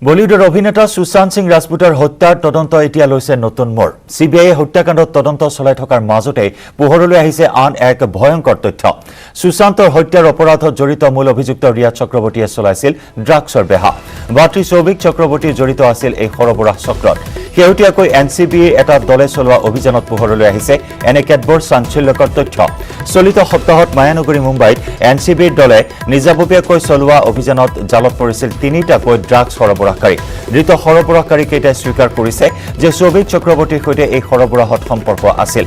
বলিউডৰ অভিনেতা সুশান্ত সিং ৰাজপুতৰ হত্যাৰ তদন্ত এতিয়া লৈছে নতুন মোড় CBIয়ে হত্যাকাণ্ডৰ তদন্ত চলাই থকাৰ মাজতে পোহৰলৈ আহিছে আন এক ভয়ংকৰ তথ্য সুশান্তৰ হত্যাৰ অপৰাধত জড়িত মূল অভিযুক্ত ৰিয়া চক্ৰৱৰ্তীয়ে চলাইছিল ড্ৰাগছৰ বেহা ভাতৃ সৌভিক চক্ৰৱৰ্তী জড়িত আছিল এই সৰবৰাহ চক্ৰত শেহতীয়াকৈ NCBয়ে এটা দলে চলোৱা অভিযানত পোহৰলৈ আহিছে এনে কেতবোৰ চাঞ্চল্যকৰ তথ্য চলিত সপ্তাহত মায়ানগৰী মুম্বাইত NCBৰ দলে নিজাববীয়াকৈ চলোৱা অভিযানত জালত পৰিছিল তিনিটাকৈ ড্ৰাগছ সৰবৰাহকাৰী ধৃত সৰবৰাহকাৰী কেইটাই স্বীকাৰ কৰিছে যে সৌভিক চক্ৰৱৰ্তীৰ সৈতে এই সৰবৰাহত সম্পৰ্ক আছিল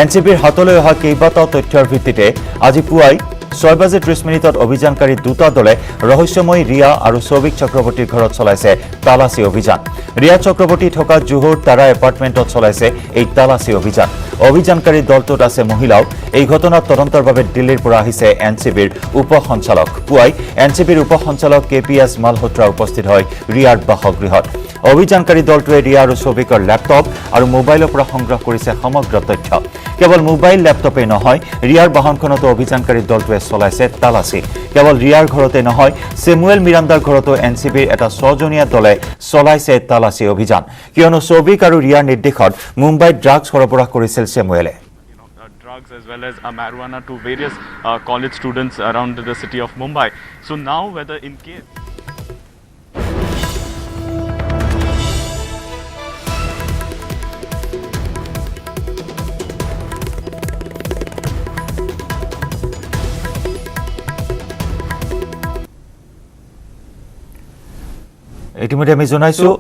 NCBৰ হাতলৈ অহা কেইবাটাও তথ্যৰ ভিত্তিতে আজি পুৱাই 6:30 অভিযানকাৰী দুটা দলে ৰহস্যময় ৰিয়া আৰু সৌভিক চক্ৰৱৰ্তীৰ ঘৰত চলাইছে তালাচী অভিযান ৰিয়া চক্ৰৱৰ্তী থকা জুহুৰ তাৰা এপাৰ্টমেণ্টত চলাইছে এই তালাচী অভিযান অভিযানকাৰী দলটোত আছে মহিলাও এই ঘটনাৰ তদন্তৰ বাবে দিল্লীৰ পৰা আহিছে NCBৰ উপ সঞ্চালক পুৱাই NCBৰ উপ সঞ্চালক KPS মালহোত্ৰা উপস্থিত হয় ৰিয়াৰ বাসগৃহত অভিযানকাৰী দলটোৱে ৰিয়া আৰু সৌভিকৰ ল্যাপটপ আৰু মোবাইলৰ পৰা সংগ্ৰহ কৰিছে সমগ্ৰ তথ্য কেৱল মোবাইল ল্যাপটপে নহয় ৰিয়াৰ বাহনখনতো অভিযানকাৰী দলটোৱে চলাইছে তালাচী কেৱল ৰিয়াৰ ঘৰতে নহয় সেমুৱেল মিৰাণ্ডাৰ ঘৰতো NCBৰ এটা ছজনীয়া দলে চলাইছে তালাচী অভিযান কিয়নো সৌভিক আৰু ৰিয়াৰ নিৰ্দেশত মুম্বাইত ড্ৰাগছ সৰবৰাহ কৰিছিল সেমুৱেলে drugs as well as marijuana to various college students around the city of Mumbai. So now whether in case ইতিমধ্যে আমি জনাইছো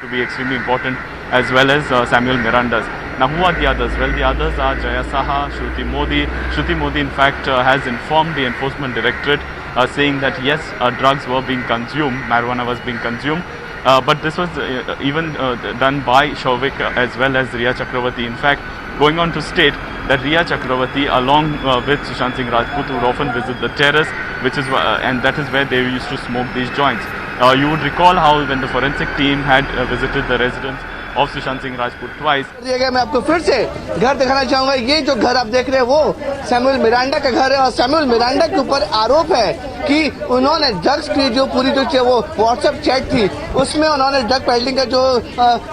to be extremely important as well as Samuel Miranda's. Now who are the others? Well, the others are Jaya Saha, Shruti Modi. Shruti Modi in fact has informed the enforcement directorate saying that yes, drugs were being consumed, marijuana was being consumed. But this was even done by Shovik as well as Riya Chakravarti. In fact, going on to state that Riya Chakravarti along with Sushant Singh Rajput would often visit the terrace, which is and that is where they used to smoke these joints. You would recall how when the forensic team had visited the residence of Sushant Singh Rajput twice. मैं आपको फिर से घर दिखाना चाहूंगा ये जो घर आप देख रहे हैं वो सैमुअल मिरांडा का घर है और सैमुअल मिरांडा के ऊपर आरोप है कि उन्होंने ड्रग्स की जो पूरी जो वो व्हाट्सएप चैट थी उसमें उन्होंने ड्रग पेडलिंग का जो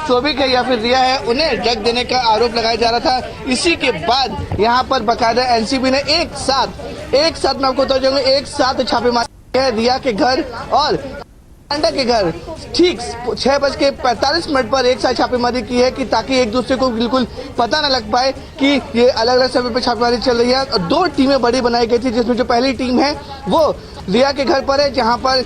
सौभिक है या फिर रिया है उन्हें ड्रग देने का आरोप लगाया जा रहा था इसी के बाद यहाँ पर बकायदा NCB ने एक साथ मैं आपको बता दूंगा एक साथ छापेमारी है रिया के घर और मिरांडा के घर ठीक 6:45 पर एक साथ छापेमारी की है कि ताकि एक दूसरे को बिल्कुल पता न लग पाए कि ये अलग अलग समय पे छापेमारी चल रही है और दो टीमें बड़ी बनाई गई थी जिसमें जो पहली टीम है वो रिया के घर पर है जहां पर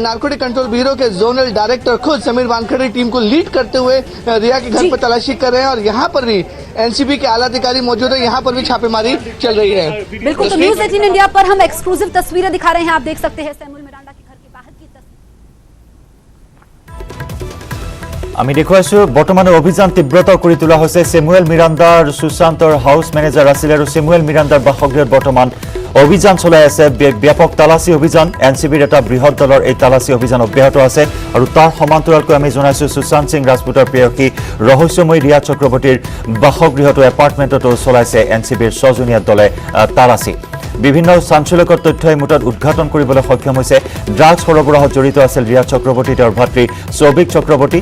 नार्कोटिक कंट्रोल ब्यूरो के जोनल डायरेक्टर खुद समीर वानखेड़े टीम को लीड करते हुए रिया के घर पर तलाशी कर रहे हैं और यहाँ पर भी NCB के आला अधिकारी मौजूद है यहाँ पर भी छापेमारी चल रही है बिल्कुल तो News18 इंडिया पर हम एक्सक्लूसिव तस्वीरें दिखा रहे हैं आप देख सकते हैं सैमुअल मिरांडा के घर के बाहर की तस्वीर আমি দেখুৱাইছো বৰ্তমান অভিযান তীব্ৰতৰ কৰি তোলা হৈছে সেমুৱেল মিৰাণ্ডাৰ সুশান্তৰ হাউস মেনেজাৰ আছিল আৰু সেমুৱেল মিৰাণ্ডাৰ বাসগৃহত বৰ্তমান অভিযান চলাই আছে ব্যাপক তালাচী অভিযান NCBৰ এটা বৃহৎ দলৰ এই তালাচী অভিযান অব্যাহত আছে আৰু তাৰ সমান্তৰালকৈ আমি জনাইছো সুশান্ত সিং ৰাজপুতৰ প্ৰেয়সী ৰহস্যময় ৰিয়া চক্ৰৱৰ্তীৰ বাসগৃহটো এপাৰ্টমেণ্টতো চলাইছে NCBৰ ছজনীয়া দলে তালাচী বিভিন্ন চাঞ্চল্যকৰ তথ্যই মুঠত উদ্ঘাটন কৰিবলৈ সক্ষম হৈছে ড্ৰাগছ সৰবৰাহত জড়িত আছিল ৰিয়া চক্ৰৱৰ্তী তেওঁৰ ভাতৃ Souvik Chakraborty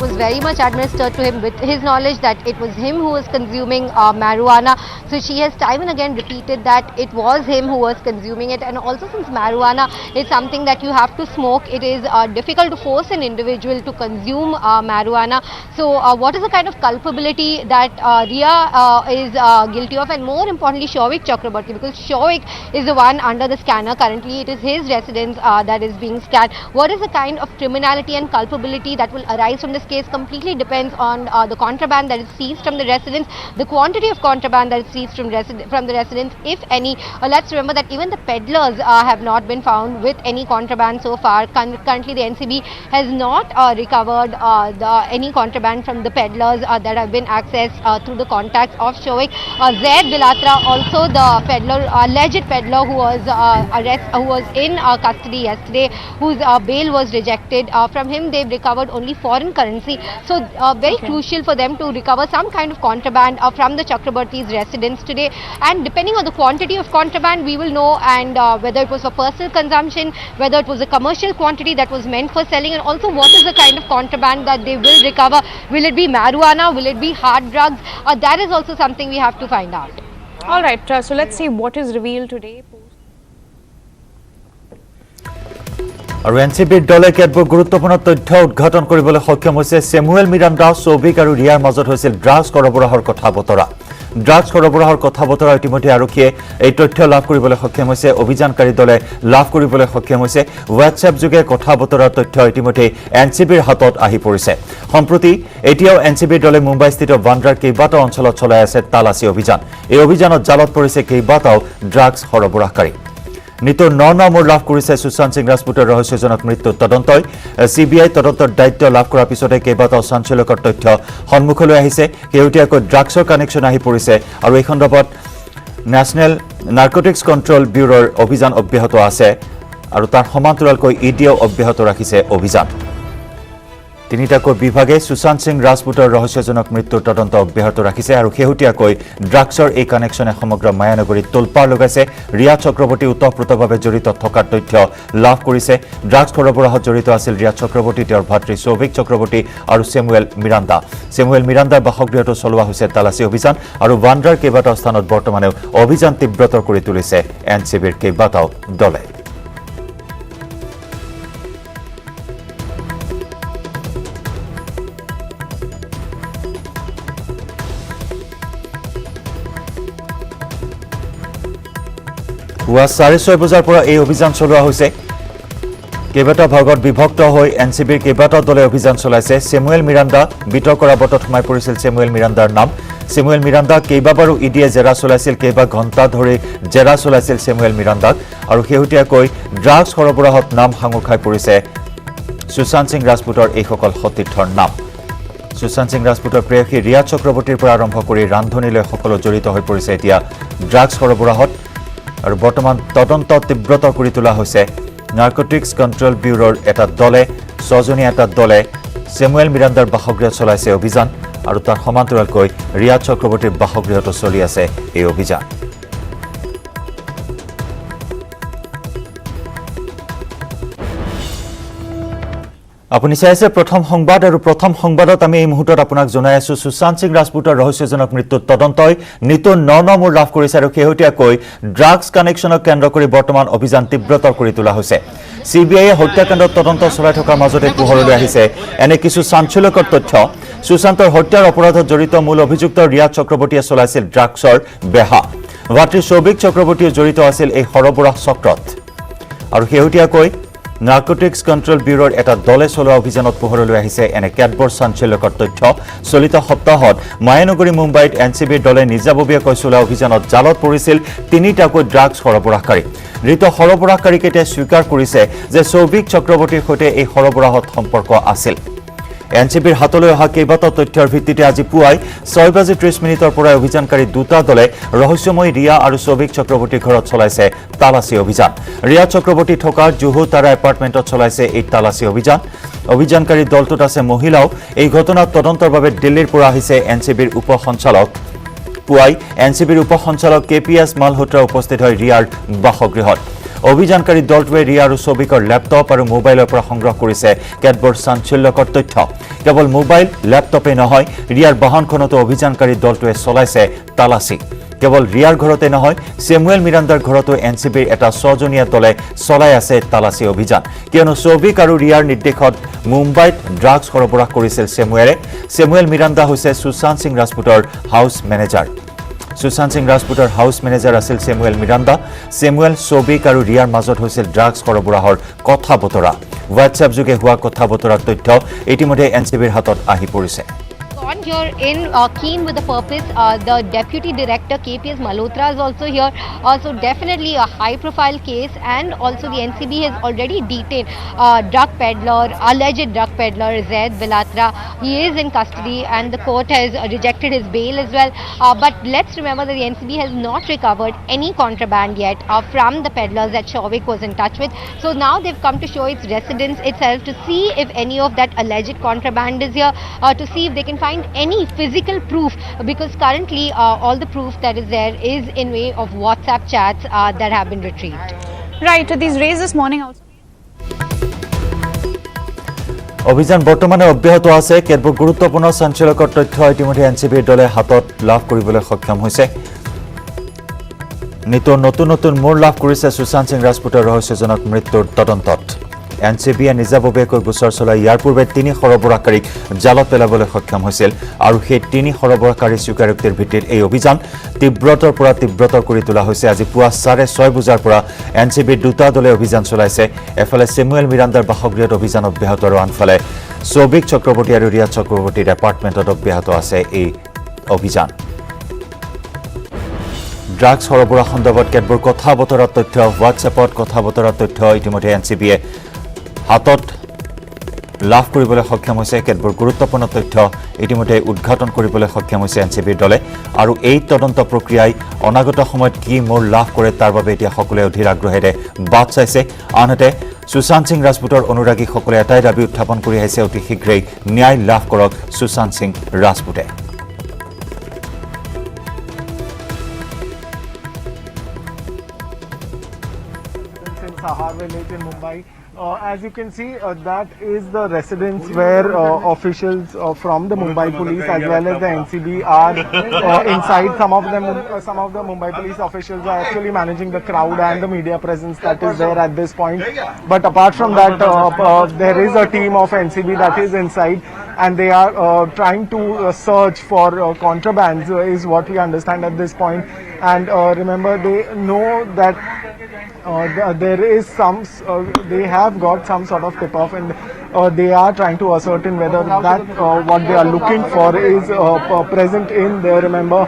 was very much administered to him with his knowledge that it was him who was consuming marijuana. So she has time and again repeated that it was him who was consuming it. And also since marijuana is something that you have to smoke, it is difficult to force an individual to consume marijuana. So what is the kind of culpability that Riya is guilty of, and more importantly Shovik Chakrabarti, because Shovik is the one under the scanner. Currently it is his residence that is being scanned. What is the kind of criminality and culpability that will arise from this case completely depends on the contraband that is seized from the residence, the quantity of contraband that is seized from the residence, if any. Let's remember that even the peddlers have not been found with any contraband so far. Currently the NCB has not recovered any contraband from the peddlers that have been accessed through the contacts of Shovik. Zaid Bilatra, also the peddler, alleged peddler who was in custody yesterday, whose bail was rejected. From him they've recovered only foreign currency money. So very crucial for them to recover some kind of contraband from the Chakrabarti's residence today. And depending on the quantity of contraband, we will know and whether it was for personal consumption, whether it was a commercial quantity that was meant for selling, and also what is the kind of contraband that they will recover. Will it be marijuana? Will it be hard drugs? That is also something we have to find out. All right, so let's see what is revealed today. আৰু এনচিবিৰ দলে কেতবোৰ গুৰুত্বপূৰ্ণ তথ্য উদ্ঘাটন কৰিবলৈ সক্ষম হৈছে স্যামুৱেল Miranda Souvik আৰু ৰিয়াৰ মাজত হৈছিল ড্ৰাগছ সৰবৰাহৰ কথা বতৰা ড্ৰাগছ সৰবৰাহৰ কথা বতৰা ইতিমধ্যে আৰক্ষীয়ে এই তথ্য লাভ কৰিবলৈ সক্ষম হৈছে অভিযানকাৰী দলে লাভ কৰিবলৈ সক্ষম হৈছে হোৱাটছএপ যোগে কথা বতৰাৰ তথ্য ইতিমধ্যে এনচিবিৰ হাতত আহি পৰিছে সম্প্ৰতি এতিয়াও এনচিবিৰ দলে মুম্বাইস্থিত বান্দ্ৰাৰ কেইবাটাও অঞ্চলত চলাই আছে তালাচী অভিযান এই অভিযানত জালত পৰিছে কেইবাটাও ড্ৰাগছ সৰবৰাহকাৰী নিতৰ নৰনামৰ লাভ কৰিছে সুশান্ত সিং ৰাজপুতৰ ৰহস্যজনক মৃত্যুৰ তদন্তই CBI তদন্তৰ দায়িত্ব লাভ কৰাৰ পিছতে কেইবাটাও চাঞ্চল্যকৰ তথ্য সন্মুখলৈ আহিছে কেউটিয়াকৈ ড্ৰাগছৰ কানেকশ্যন আহি পৰিছে আৰু এই সন্দৰ্ভত নেশ্যনেল নাৰ্কটিক্স কণ্ট্ৰোল ব্যুৰোৰ অভিযান অব্যাহত আছে আৰু তাৰ সমান্তৰালকৈ ইডিও অব্যাহত ৰাখিছে অভিযান তিনিটাকৈ বিভাগে সুশান্ত সিং ৰাজপুতৰ ৰহস্যজনক মৃত্যুৰ তদন্ত অব্যাহত ৰাখিছে আৰু শেহতীয়াকৈ ড্ৰাগছৰ এই কানেকশ্যনে সমগ্ৰ মায়ানগৰীত তোলপাৰ লগাইছে ৰিয়া চক্ৰৱৰ্তী ওতঃপ্ৰোতভাৱে জড়িত থকাৰ তথ্য লাভ কৰিছে ড্ৰাগছ সৰবৰাহত জড়িত আছিল ৰিয়া চক্ৰৱৰ্তী তেওঁৰ ভাতৃ সৌভিক চক্ৰৱৰ্তী আৰু স্যামুৱেল মিৰাণ্ডাৰ বাসগৃহতো চলোৱা হৈছে তালাচী অভিযান আৰু বান্দ্ৰাৰ কেইবাটাও স্থানত বৰ্তমানেও অভিযান তীব্ৰতৰ কৰি তুলিছে এনচিবিৰ কেইবাটাও দলে পুৱা 6:30 বজাৰ পৰা এই অভিযান চলোৱা হৈছে কেইবাটাও ভাগত বিভক্ত হৈ এনচিবিৰ কেইবাটাও দলে অভিযান চলাইছে স্যামুৱেল মিৰাণ্ডা বিতৰ্ক কৰা বটত সোমাই পৰিছিল স্যামুৱেল মিৰাণ্ডাৰ নাম স্যামুৱেল মিৰাণ্ডা কেইবাবাৰো ইডিয়ে জেৰা চলাইছিল কেইবা ঘণ্টা ধৰি জেৰা চলাইছিল স্যামুৱেল মিৰাণ্ডাক আৰু শেহতীয়াকৈ ড্ৰাগছ সৰবৰাহত নাম সাঙুৰ খাই পৰিছে সুশান্ত সিং ৰাজপুতৰ এইসকল সতীৰ্থৰ নাম সুশান্ত সিং ৰাজপুতৰ প্ৰেয়সী ৰিয়া চক্ৰৱৰ্তীৰ পৰা আৰম্ভ কৰি ৰান্ধনীলৈ সকলো জড়িত হৈ পৰিছে এতিয়া ড্ৰাগছ সৰবৰাহত আৰু বৰ্তমান তদন্ত তীব্ৰতৰ কৰি তোলা হৈছে নাৰ্কটিক্স কণ্ট্ৰোল ব্যুৰোৰ এটা দলে ছজনীয়া এটা দলে স্যামুৱেল মিৰাণ্ডাৰ বাসগৃহত চলাইছে অভিযান আৰু তাৰ সমান্তৰালকৈ ৰিয়া চক্ৰৱৰ্তীৰ বাসগৃহতো চলি আছে এই অভিযান আপুনি চাইছে প্ৰথম সংবাদ আৰু প্ৰথম সংবাদত আমি এই মুহূৰ্তত আপোনাক জনাই আছো সুশান্ত সিং ৰাজপুতৰ ৰহস্যজনক মৃত্যুৰ তদন্তই নিতৰ নৰনামৰ লাভ কৰিছে আৰু শেহতীয়াকৈ ড্ৰাগছ কানেকশ্যনক কেন্দ্ৰ কৰি বৰ্তমান অভিযান তীব্ৰতৰ কৰি তোলা হৈছে CBIয়ে হত্যাকাণ্ডৰ তদন্ত চলাই থকাৰ মাজতে পোহৰলৈ আহিছে এনে কিছু চাঞ্চল্যকৰ তথ্য সুশান্তৰ হত্যাৰ অপৰাধত জড়িত মূল অভিযুক্ত ৰিয়া চক্ৰৱৰ্তীয়ে চলাইছিল ড্ৰাগছৰ বেহা ভাতৃ সৌভিক চক্ৰৱৰ্তীয়ে জড়িত আছিল এই সৰবৰাহ চক্ৰত আৰু শেহতীয়াকৈ নাৰ্কটিক্স কণ্ট্ৰোল ব্যুৰোৰ এটা দলে চলোৱা অভিযানত পোহৰলৈ আহিছে এনে কেতবোৰ চাঞ্চল্যকৰ তথ্য চলিত সপ্তাহত মায়ানগৰী মুম্বাইত এনচিবিৰ দলে নিজাববীয়াকৈ চলোৱা অভিযানত জালত পৰিছিল তিনিটাকৈ ড্ৰাগছ সৰবৰাহকাৰী ধৃত সৰবৰাহকাৰীকেইটাই স্বীকাৰ কৰিছে যে সৌভিক চক্ৰৱৰ্তীৰ সৈতে এই সৰবৰাহত সম্পৰ্ক আছিল এনচিবিৰ হাতলৈ অহা কেইবাটাও তথ্যৰ ভিত্তিতে আজি পুৱাই 6:30 পৰা অভিযানকাৰী দুটা দলে ৰহস্যময় ৰিয়া আৰু সৌভিক চক্ৰৱৰ্তীৰ ঘৰত চলাইছে তালাচী অভিযান ৰিয়া চক্ৰৱৰ্তী থকা জুহু তাৰা এপাৰ্টমেণ্টত চলাইছে এই তালাচী অভিযান অভিযানকাৰী দলটোত আছে মহিলাও এই ঘটনাৰ তদন্তৰ বাবে দিল্লীৰ পৰা আহিছে এনচিবিৰ উপ সঞ্চালক পুৱাই এনচিবিৰ উপ সঞ্চালক KPS মালহোত্ৰা উপস্থিত হয় ৰিয়াৰ বাসগৃহত অভিযানকাৰী দলটোৱে ৰিয়া আৰু সৌভিকৰ ল্যাপটপ আৰু মোবাইলৰ পৰা সংগ্ৰহ কৰিছে কেতবোৰ চাঞ্চল্যকৰ তথ্য কেৱল মোবাইল ল্যাপটপে নহয় ৰিয়াৰ বাহনখনতো অভিযানকাৰী দলটোৱে চলাইছে তালাচী কেৱল ৰিয়াৰ ঘৰতে নহয় স্যামুৱেল মিৰাণ্ডাৰ ঘৰতো এনচিবিৰ এটা ছজনীয়া দলে চলাই আছে তালাচী অভিযান কিয়নো সৌভিক আৰু ৰিয়াৰ নিৰ্দেশত মুম্বাইত ড্ৰাগছ সৰবৰাহ কৰিছিল স্যামুৱেল মিৰাণ্ডা হৈছে সুশান্ত সিং ৰাজপুতৰ হাউচ মেনেজাৰ সুশান্ত সিং ৰাজপুতৰ হাউচ মেনেজাৰ আছিল স্যামুৱেল মিৰাণ্ডা স্যামুৱেল সৌভিক আৰু ৰিয়াৰ মাজত হৈছিল ড্ৰাগছ সৰবৰাহৰ কথা বতৰা হোৱাটছএপ যোগে হোৱা কথা বতৰাৰ তথ্য ইতিমধ্যে এনচিবিৰ হাতত আহি পৰিছে here in keen with the purpose. The Deputy Director KPS Malhotra is also here. So definitely a high-profile case, and also the NCB has already detained drug peddler, alleged drug peddler Zaid Bilatra. He is in custody, and the court has rejected his bail as well. But let's remember that the NCB has not recovered any contraband yet from the peddlers that Shovik was in touch with. So now they've come to show its residence itself to see if any of that alleged contraband is here, to see if they can find any physical proof, because currently all the proof that is there is in way of WhatsApp chats that have been retrieved. Right, these raids this morning also. অভিযান বৰ্তমানে অব্যাহত আছে। কেতবোৰ গুৰুত্বপূৰ্ণ সঞ্চালকৰ তথ্য ইতিমধ্যে এনচিবিৰ দলে হাতত লাভ কৰিবলৈ সক্ষম হৈছে। নতুন মূৰ লাভ কৰিছে সুশান্ত সিং ৰাজপুতৰ ৰহস্যজনক মৃত্যুৰ তদন্তত। এনচিবিয়ে নিজাববীয়াকৈ গোচৰ চলাই ইয়াৰ পূৰ্বে 3 সৰবৰাহকাৰীক জালত পেলাবলৈ সক্ষম হৈছিল, আৰু সেই 3 সৰবৰাহকাৰী স্বীকাৰোক্তিৰ ভিত্তিত এই অভিযান তীব্ৰতৰ পৰা তীব্ৰতৰ কৰি তোলা হৈছে। আজি পুৱা 6:30 বজাৰ পৰা এনচিবিৰ 2টা দলে অভিযান চলাইছে। এফালে চেমুৱেল মিৰাণ্ডাৰ বাসগৃহত অভিযান অব্যাহত, আৰু আনফালে সৌভিক চক্ৰৱৰ্তী আৰু ৰিয়াজ চক্ৰৱৰ্তীৰ এপাৰ্টমেণ্টত অব্যাহত আছে এই অভিযান। ড্ৰাগছ সৰবৰাহ সন্দৰ্ভত কেতবোৰ কথা বতৰাৰ তথ্য, হোৱাটছএপত কথা বতৰাৰ তথ্য ইতিমধ্যে এনচিবিয়ে হাতত লাভ কৰিবলৈ সক্ষম হৈছে। কেতবোৰ গুৰুত্বপূৰ্ণ তথ্য ইতিমধ্যে উদ্ঘাটন কৰিবলৈ সক্ষম হৈছে এনচিবিৰ দলে, আৰু এই তদন্ত প্ৰক্ৰিয়াই অনাগত সময়ত কি মূল লাভ কৰে তাৰ বাবে এতিয়া সকলোৱে অধীৰ আগ্ৰহেৰে বাট চাইছে। আনহাতে সুশান্ত সিং ৰাজপুতৰ অনুৰাগীসকলে এটাই দাবী উত্থাপন কৰি আহিছে, অতি শীঘ্ৰেই ন্যায় লাভ কৰক Sushant Singh ৰাজপুতে। Sahar village in Mumbai. As you can see, that is the residence where officials from the Mumbai police as well as the NCB are inside. Some of the Mumbai police officials are actually managing the crowd and the media presence that is there at this point. But apart from that, there is a team of NCB that is inside, and they are trying to search for contrabands, is what we understand at this point. And remember, they know that there is they have got some sort of tip-off, and they are trying to ascertain whether that what they are looking for is present in there. Remember,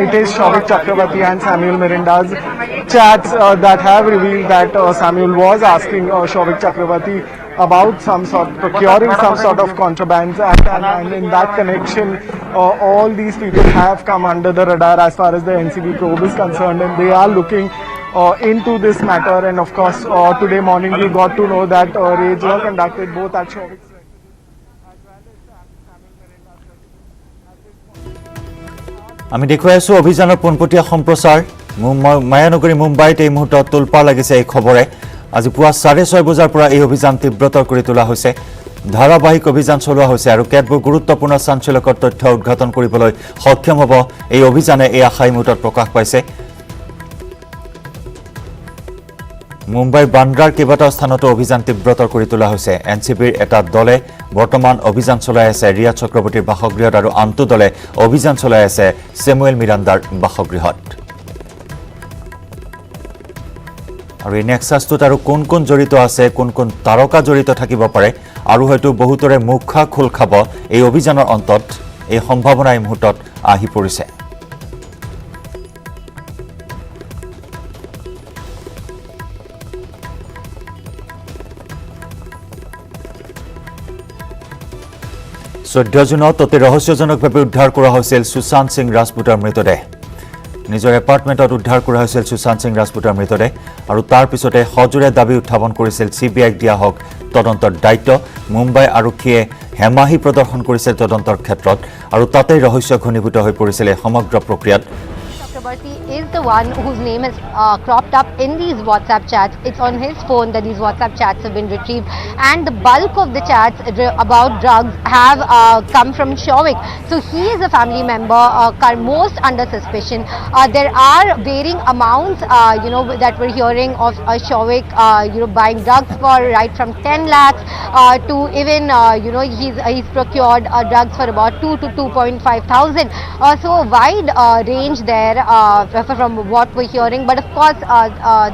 it is Shovik Chakravarti and Samuel Miranda's chats that have revealed that Samuel was asking Shovik Chakravarti about procuring some sort of contrabands, and in that connection all these people have come under the radar as far as the NCB probe is concerned, and they are looking into this matter. And of course, today morning we got to know that raids were conducted both at Shovik's আমি দেখুৱাই আছো অভিযানৰ পোনপটীয়া সম্প্ৰচাৰ। মায়ানগৰী মুম্বাইত এই মুহূৰ্তত তোলপাৰ লাগিছে এই খবৰে। আজি পুৱা 6:30 বজাৰ পৰা এই অভিযান তীব্ৰতৰ কৰি তোলা হৈছে। ধাৰাবাহিক অভিযান চলোৱা হৈছে, আৰু কেতবোৰ গুৰুত্বপূৰ্ণ চাঞ্চল্যকৰ তথ্য উদ্ঘাটন কৰিবলৈ সক্ষম হ'ব এই অভিযানে, এই আশা এই মুহূৰ্তত প্ৰকাশ পাইছে। মুম্বাইৰ বান্দ্ৰাৰ কেইবাটাও স্থানতো অভিযান তীব্ৰতৰ কৰি তোলা হৈছে। এনচিবিৰ এটা দলে বৰ্তমান অভিযান চলাই আছে ৰিয়া চক্ৰৱৰ্তীৰ বাসগৃহত, আৰু আনটো দলে অভিযান চলাই আছে চেমুৱেল মিৰাণ্ডাৰ বাসগৃহত। আৰু এই নেক্সাছটোত আৰু কোন কোন জড়িত আছে, কোন কোন তাৰকা জড়িত থাকিব পাৰে, আৰু হয়তো বহুতৰে মুখা খোল খাব এই অভিযানৰ অন্তত, এই সম্ভাৱনা এই মুহূৰ্তত আহি পৰিছে। জুনত অতি ৰহস্যজনকভাৱে উদ্ধাৰ কৰা হৈছিল সুশান্ত সিং ৰাজপুতৰ মৃতদেহ। নিজৰ এপাৰ্টমেণ্টত উদ্ধাৰ কৰা হৈছিল সুশান্ত সিং ৰাজপুতৰ মৃতদেহ, আৰু তাৰ পিছতে সজোৰে দাবী উত্থাপন কৰিছিল CBIক দিয়া হওক তদন্তৰ দায়িত্ব। মুম্বাই আৰক্ষীয়ে হেমাহি প্ৰদৰ্শন কৰিছিল তদন্তৰ ক্ষেত্ৰত, আৰু তাতেই ৰহস্য ঘনীভূত হৈ পৰিছিল এই সমগ্ৰ প্ৰক্ৰিয়াত। Chakravarti is the one whose name is cropped up in these WhatsApp chats. It's on his phone that these WhatsApp chats have been retrieved, and the bulk of the chats about drugs have come from Shovik. So he is a family member most under suspicion. There are varying amounts that we're hearing of Shovik buying drugs for right from 10 lakhs to even he's procured drugs for about 2 to 2.5 thousand. So a wide range there from what we're hearing. But of course,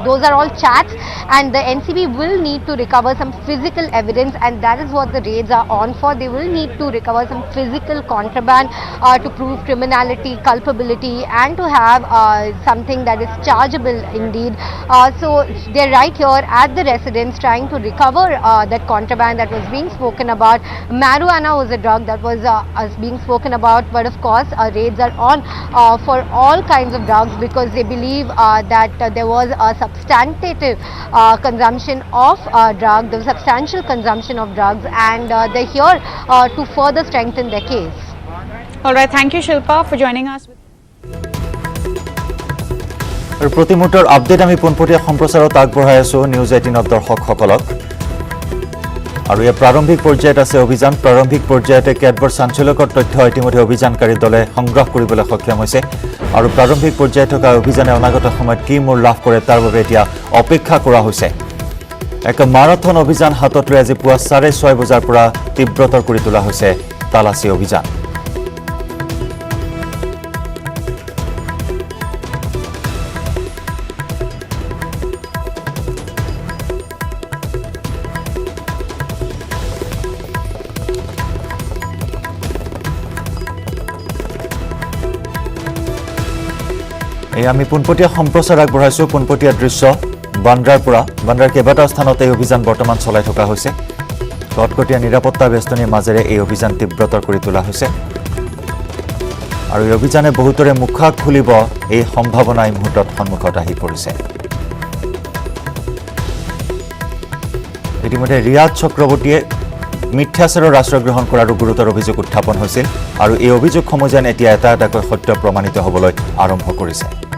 those are all chats, and the NCB will need to recover some physical evidence, and that is what the raids are on for. They will need to recover some physical contraband to prove criminality, culpability, and to have something that is chargeable indeed. So they're right here at the residence trying to recover that contraband that was being spoken about. Marijuana was a drug that was being spoken about, but of course raids are on for all kinds of drugs because they believe that there was a substantive consumption of drugs, there was substantial consumption of drugs, and they're here to further strengthen their case. All right, thank you, Shilpa, for joining us. আৰু প্ৰতি মুহূৰ্তৰ update আমি পোনপটীয়া সম্প্ৰচাৰত আগবঢ়াই আছো news 18ৰ দৰ্শকসকলক আৰু এই প্ৰাৰম্ভিক পৰ্যায়ত আছে অভিযান প্ৰাৰম্ভিক পৰ্যায়তে কেতবৰ চাঞ্চল্যকৰ তথ্য ইতিমধ্যে অভিযানকাৰী দলে সংগ্ৰহ কৰিবলৈ সক্ষম হৈছে আৰু প্ৰাৰম্ভিক পৰ্যায়ত থকা অভিযানে অনাগত সময়ত কি মূল লাভ কৰে তাৰ বাবে এতিয়া অপেক্ষা কৰা হৈছে এক মাৰাথন অভিযান হাতত লৈ আজি পুৱা 6:30 বজাৰ পৰা তীব্ৰতৰ কৰি তোলা হৈছে তালাচী অভিযান আমি পোনপটীয়া সম্প্ৰচাৰ আগবঢ়াইছো পোনপটীয়া দৃশ্য বান্দ্ৰাৰ কেইবাটাও স্থানত এই অভিযান বৰ্তমান চলাই থকা হৈছে কটকটীয়া নিৰাপত্তা বেষ্টনীৰ মাজেৰে এই অভিযান তীব্ৰতৰ কৰি তোলা হৈছে আৰু এই অভিযানে বহুতৰে মুখা খুলিব এই সম্ভাৱনা এই মুহূৰ্তত সন্মুখত আহি পৰিছে ইতিমধ্যে ৰিয়াদ চক্ৰৱৰ্তীয়ে মিথ্যাচাৰৰ আশ্ৰয় গ্ৰহণ কৰাৰ গুৰুতৰ অভিযোগ উত্থাপন হৈছিল আৰু এই অভিযোগসমূহ যেন এতিয়া এটা এটাকৈ সত্য প্ৰমাণিত হ'বলৈ আৰম্ভ কৰিছে